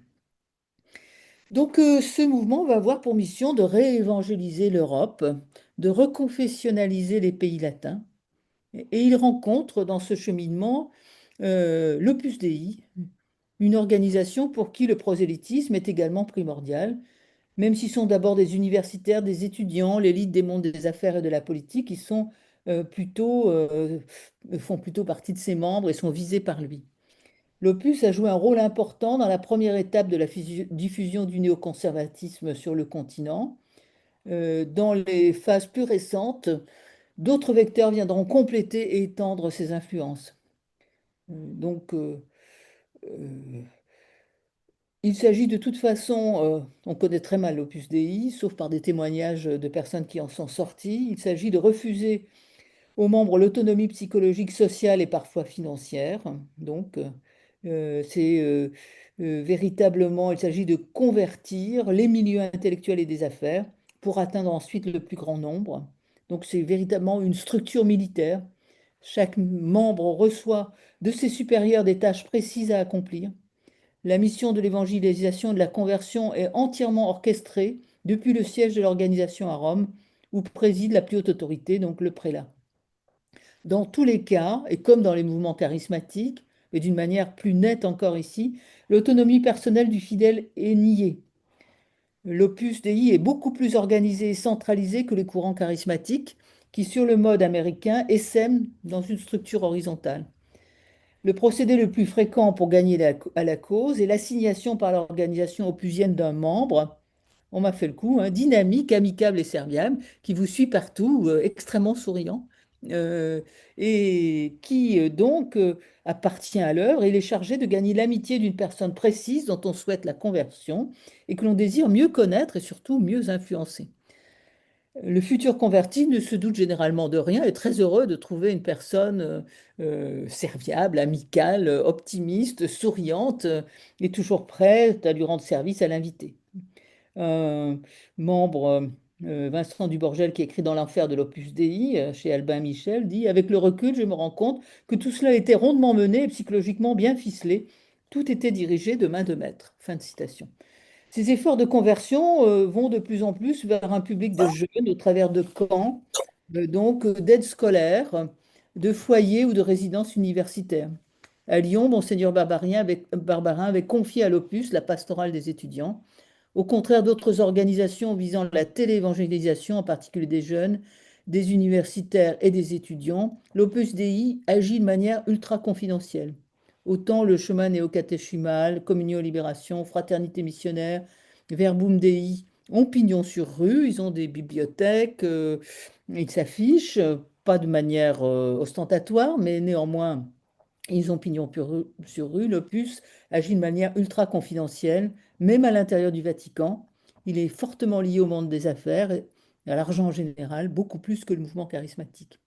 Donc, ce mouvement va avoir pour mission de réévangéliser l'Europe, de reconfessionnaliser les pays latins. Et il rencontre dans ce cheminement l'Opus Dei, une organisation pour qui le prosélytisme est également primordial, même s'ils sont d'abord des universitaires, des étudiants, l'élite des mondes des affaires et de la politique, ils sont font plutôt partie de ses membres et sont visés par lui. L'Opus a joué un rôle important dans la première étape de la diffusion du néoconservatisme sur le continent. Dans les phases plus récentes, d'autres vecteurs viendront compléter et étendre ces influences. Donc, euh, il s'agit de toute façon, on connaît très mal l'Opus Dei, sauf par des témoignages de personnes qui en sont sorties. Il s'agit de refuser aux membres l'autonomie psychologique, sociale et parfois financière. Donc, véritablement, il s'agit de convertir les milieux intellectuels et des affaires pour atteindre ensuite le plus grand nombre. Donc, c'est véritablement une structure militaire. Chaque membre reçoit de ses supérieurs des tâches précises à accomplir. La mission de l'évangélisation et de la conversion est entièrement orchestrée depuis le siège de l'organisation à Rome, où préside la plus haute autorité, donc le prélat. Dans tous les cas, et comme dans les mouvements charismatiques, mais d'une manière plus nette encore ici, l'autonomie personnelle du fidèle est niée. L'Opus Dei est beaucoup plus organisé et centralisé que les courants charismatiques, qui, sur le mode américain, essaiment dans une structure horizontale. Le procédé le plus fréquent pour gagner à la cause est l'assignation par l'organisation opusienne d'un membre, on m'a fait le coup, hein, dynamique, amicable et serviable, qui vous suit partout, extrêmement souriant, euh, et qui appartient à l'œuvre. Il est chargé de gagner l'amitié d'une personne précise dont on souhaite la conversion et que l'on désire mieux connaître et surtout mieux influencer. Le futur converti ne se doute généralement de rien et est très heureux de trouver une personne serviable, amicale, optimiste, souriante et toujours prête à lui rendre service à l'invité. Un membre, Vincent Duborgel, qui écrit dans l'enfer de l'Opus Dei, chez Albin Michel, dit: avec le recul, je me rends compte que tout cela était rondement mené et psychologiquement bien ficelé. Tout était dirigé de main de maître. Fin de citation. Ces efforts de conversion vont de plus en plus vers un public de jeunes au travers de camps, d'aides scolaires, de foyers ou de résidences universitaires. À Lyon, Monseigneur Barbarin avait confié à l'Opus la pastorale des étudiants. Au contraire d'autres organisations visant la téléévangélisation, en particulier des jeunes, des universitaires et des étudiants, l'Opus Dei agit de manière ultra confidentielle. Autant le chemin néocatéchumal, Communion Libération, Fraternité missionnaire, Verbum Dei ont pignon sur rue, ils ont des bibliothèques, ils s'affichent, pas de manière ostentatoire, mais néanmoins ils ont pignon sur rue. L'Opus agit de manière ultra confidentielle, même à l'intérieur du Vatican. Il est fortement lié au monde des affaires et à l'argent en général, beaucoup plus que le mouvement charismatique.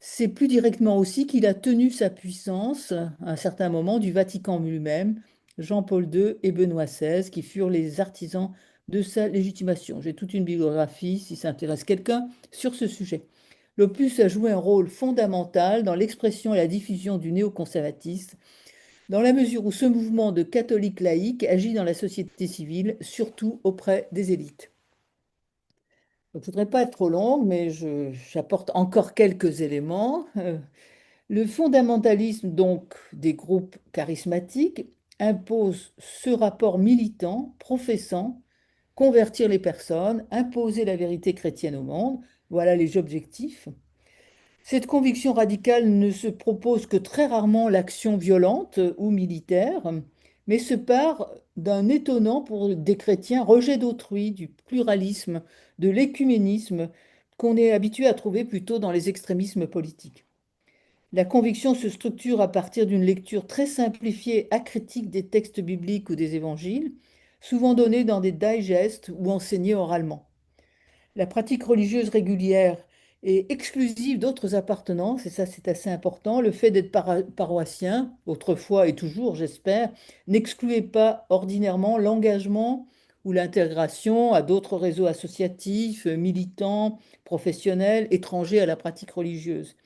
C'est plus directement aussi qu'il a tenu sa puissance à un certain moment du Vatican lui-même, Jean-Paul II et Benoît XVI, qui furent les artisans de sa légitimation. J'ai toute une bibliographie, si ça intéresse quelqu'un, sur ce sujet. L'Opus a joué un rôle fondamental dans l'expression et la diffusion du néoconservatisme, dans la mesure où ce mouvement de catholiques laïcs agit dans la société civile, surtout auprès des élites. Donc, je ne voudrais pas être trop longue, mais j'apporte encore quelques éléments. Le fondamentalisme, donc, des groupes charismatiques impose ce rapport militant, professant, convertir les personnes, imposer la vérité chrétienne au monde. Voilà les objectifs. Cette conviction radicale ne se propose que très rarement l'action violente ou militaire, mais se part d'un étonnant pour des chrétiens rejet d'autrui, du pluralisme, de l'écuménisme qu'on est habitué à trouver plutôt dans les extrémismes politiques. La conviction se structure à partir d'une lecture très simplifiée, acritique des textes bibliques ou des évangiles, souvent donnés dans des digests ou enseignés oralement. La pratique religieuse régulière est exclusive d'autres appartenances, et ça c'est assez important. Le fait d'être paroissien, autrefois et toujours j'espère, n'excluait pas ordinairement l'engagement ou l'intégration à d'autres réseaux associatifs, militants, professionnels, étrangers à la pratique religieuse.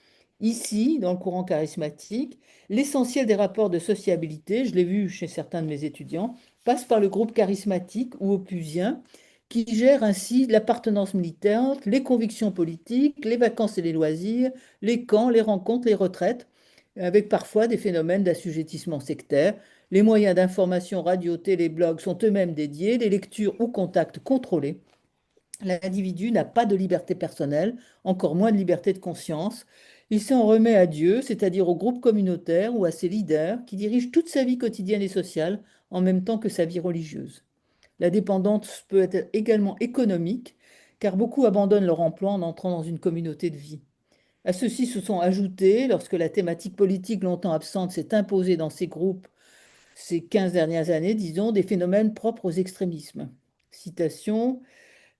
Ici, dans le courant charismatique, l'essentiel des rapports de sociabilité, je l'ai vu chez certains de mes étudiants, passe par le groupe charismatique ou opusien, qui gère ainsi l'appartenance militante, les convictions politiques, les vacances et les loisirs, les camps, les rencontres, les retraites, avec parfois des phénomènes d'assujettissement sectaire. Les moyens d'information, radio, télé, blog sont eux-mêmes dédiés, les lectures ou contacts contrôlés. L'individu n'a pas de liberté personnelle, encore moins de liberté de conscience. Il s'en remet à Dieu, c'est-à-dire au groupe communautaire ou à ses leaders qui dirigent toute sa vie quotidienne et sociale en même temps que sa vie religieuse. La dépendance peut être également économique, car beaucoup abandonnent leur emploi en entrant dans une communauté de vie. À ceci se sont ajoutés, lorsque la thématique politique longtemps absente s'est imposée dans ces groupes ces 15 dernières années, disons, des phénomènes propres aux extrémismes. Citation,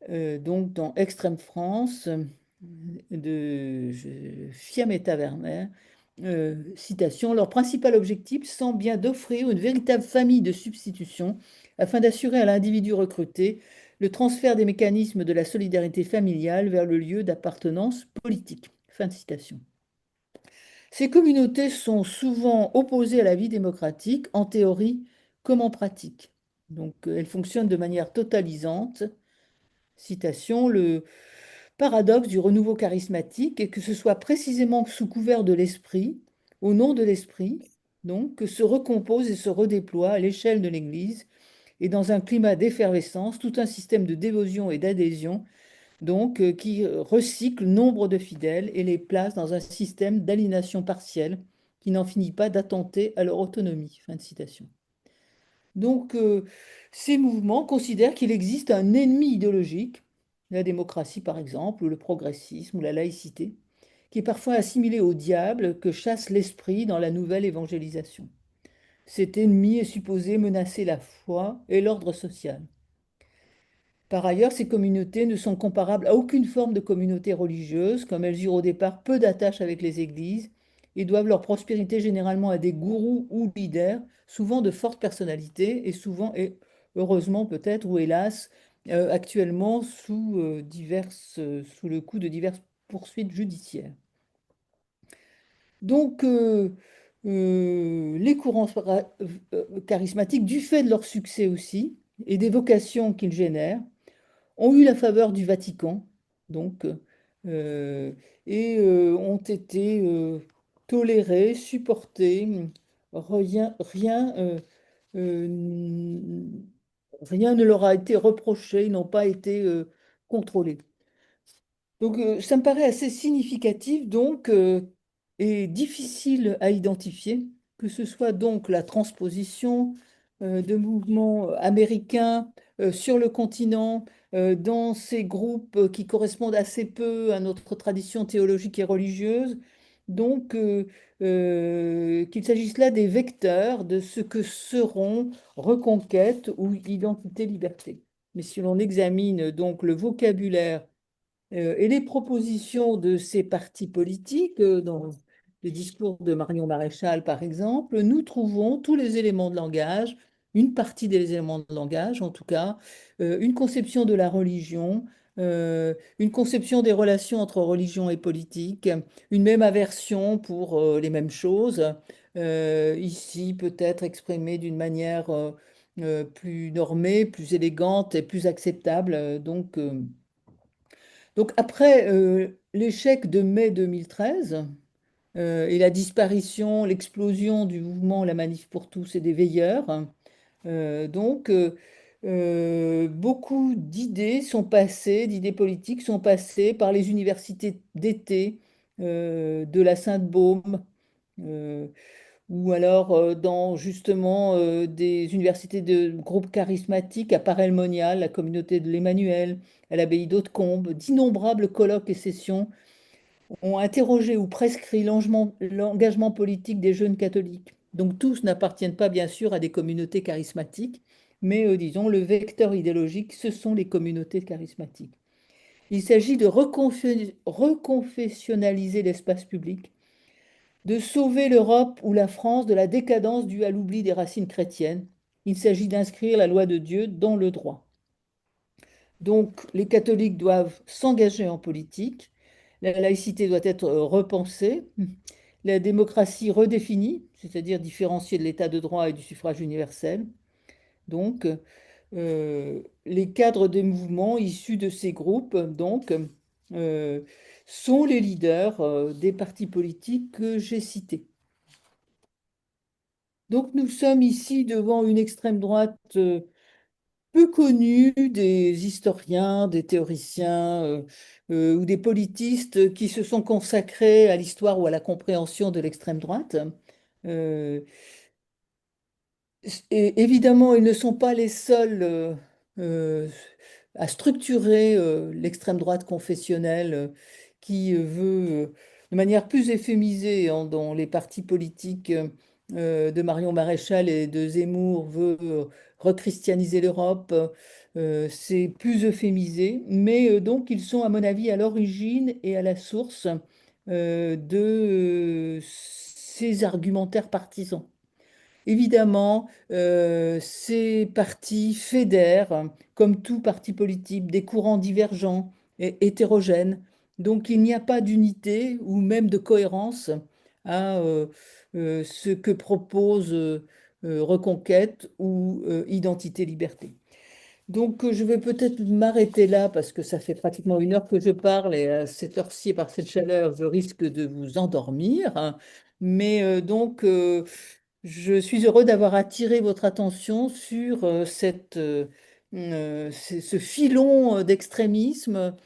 donc dans Extrême France de Fiammetta Werner, citation, leur principal objectif semble bien d'offrir une véritable famille de substitution afin d'assurer à l'individu recruté le transfert des mécanismes de la solidarité familiale vers le lieu d'appartenance politique. Fin de citation. Ces communautés sont souvent opposées à la vie démocratique, en théorie comme en pratique. Donc, elles fonctionnent de manière totalisante. Citation, le paradoxe du renouveau charismatique est que ce soit précisément sous couvert de l'esprit, au nom de l'esprit, donc, que se recompose et se redéploie à l'échelle de l'Église et dans un climat d'effervescence tout un système de dévotion et d'adhésion donc qui recycle nombre de fidèles et les place dans un système d'aliénation partielle qui n'en finit pas d'attenter à leur autonomie. Fin de citation. Donc, ces mouvements considèrent qu'il existe un ennemi idéologique, la démocratie par exemple, ou le progressisme, ou la laïcité, qui est parfois assimilé au diable que chasse l'esprit dans la nouvelle évangélisation. Cet ennemi est supposé menacer la foi et l'ordre social. Par ailleurs, ces communautés ne sont comparables à aucune forme de communauté religieuse, comme elles eurent au départ peu d'attaches avec les églises et doivent leur prospérité généralement à des gourous ou leaders, souvent de fortes personnalités et souvent, et heureusement peut-être, ou hélas, actuellement sous le coup de diverses poursuites judiciaires. Donc, les courants charismatiques, du fait de leur succès aussi et des vocations qu'ils génèrent, ont eu la faveur du Vatican, donc, euh, ont été tolérés, supportés. Rien, rien, euh, rien ne leur a été reproché, ils n'ont pas été contrôlés. Donc, ça me paraît assez significatif, donc, et difficile à identifier, que ce soit donc la transposition de mouvements américains sur le continent, dans ces groupes qui correspondent assez peu à notre tradition théologique et religieuse. Donc, qu'il s'agisse là des vecteurs de ce que seront reconquête ou identité-liberté. Mais si l'on examine donc le vocabulaire et les propositions de ces partis politiques, dans le discours de Marion Maréchal, par exemple, nous trouvons tous les éléments de langage, une partie des éléments de langage, en tout cas, une conception de la religion, une conception des relations entre religion et politique, une même aversion pour les mêmes choses, ici peut-être exprimée d'une manière plus normée, plus élégante et plus acceptable. Donc après l'échec de mai 2013 et la disparition, l'explosion du mouvement La Manif pour tous et des veilleurs, beaucoup d'idées sont passées, d'idées politiques sont passées par les universités d'été de la Sainte-Baume, euh, ou alors dans justement des universités de groupes charismatiques à Paray-le-Monial, la communauté de l'Emmanuel, à l'abbaye d'Hautecombe, d'innombrables colloques et sessions ont interrogé ou prescrit l'engagement politique des jeunes catholiques. Donc tous n'appartiennent pas bien sûr à des communautés charismatiques, mais disons le vecteur idéologique, ce sont les communautés charismatiques. Il s'agit de reconfessionnaliser l'espace public, de sauver l'Europe ou la France de la décadence due à l'oubli des racines chrétiennes. Il s'agit d'inscrire la loi de Dieu dans le droit. Donc, les catholiques doivent s'engager en politique, la laïcité doit être repensée, la démocratie redéfinie, c'est-à-dire différenciée de l'état de droit et du suffrage universel. Donc, les cadres des mouvements issus de ces groupes, donc, euh, sont les leaders des partis politiques que j'ai cités. Donc nous sommes ici devant une extrême droite peu connus des historiens, des théoriciens ou des politistes qui se sont consacrés à l'histoire ou à la compréhension de l'extrême droite. Euh, Et évidemment, ils ne sont pas les seuls euh, à structurer l'extrême droite confessionnelle qui veut, de manière plus euphémisée, dans les partis politiques de Marion Maréchal et de Zemmour, veut rechristianiser l'Europe. C'est plus euphémisé, mais donc ils sont, à mon avis, à l'origine et à la source de ces argumentaires partisans. Évidemment, ces partis fédèrent, comme tout parti politique, des courants divergents et hétérogènes. Donc il n'y a pas d'unité ou même de cohérence à ce que propose Reconquête ou Identité-Liberté. Donc, je vais peut-être m'arrêter là parce que ça fait pratiquement 1 heure que je parle et à cette heure-ci, par cette chaleur, je risque de vous endormir, hein. Mais je suis heureux d'avoir attiré votre attention sur ce filon d'extrémisme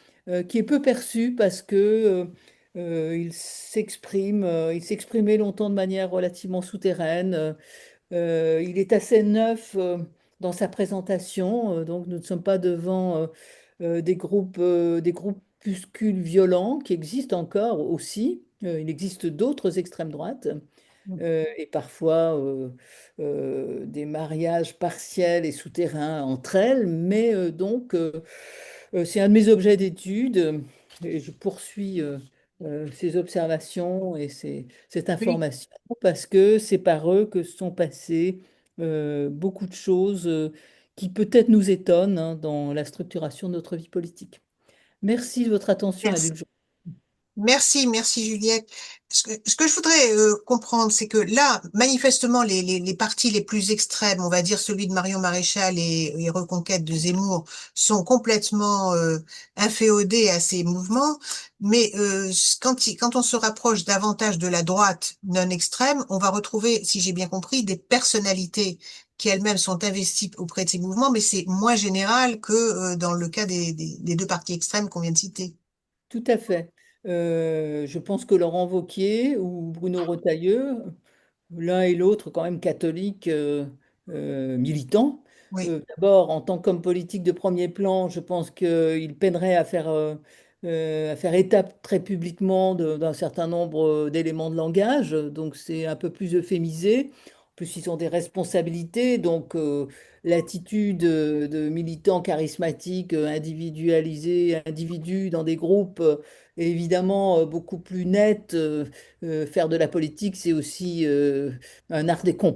qui est peu perçu parce que il s'exprimait longtemps de manière relativement souterraine. Il est assez neuf dans sa présentation, donc nous ne sommes pas devant des groupuscules violents qui existent encore aussi. Il existe d'autres extrêmes droites et parfois des mariages partiels et souterrains entre elles, mais c'est un de mes objets d'étude et je poursuis ces observations et cette Oui. information parce que c'est par eux que sont passées beaucoup de choses qui peut-être nous étonnent, hein, dans la structuration de notre vie politique. Merci de votre attention Merci. indulgente. Merci Juliette. Ce que je voudrais comprendre, c'est que là, manifestement, les partis les plus extrêmes, on va dire celui de Marion Maréchal et Reconquête de Zemmour, sont complètement inféodés à ces mouvements. Mais quand on se rapproche davantage de la droite non extrême, on va retrouver, si j'ai bien compris, des personnalités qui elles-mêmes sont investies auprès de ces mouvements, mais c'est moins général que dans le cas des deux partis extrêmes qu'on vient de citer. Tout à fait. Je pense que Laurent Wauquiez ou Bruno Retailleau, l'un et l'autre quand même catholiques militants. Oui. D'abord, en tant qu'homme politique de premier plan, je pense qu'il peinerait à faire étape très publiquement d'un certain nombre d'éléments de langage, donc c'est un peu plus euphémisé. En plus, ils ont des responsabilités, donc l'attitude de militants charismatiques, individualisés, individus dans des groupes est évidemment beaucoup plus nette. Faire de la politique, c'est aussi un art des compromis.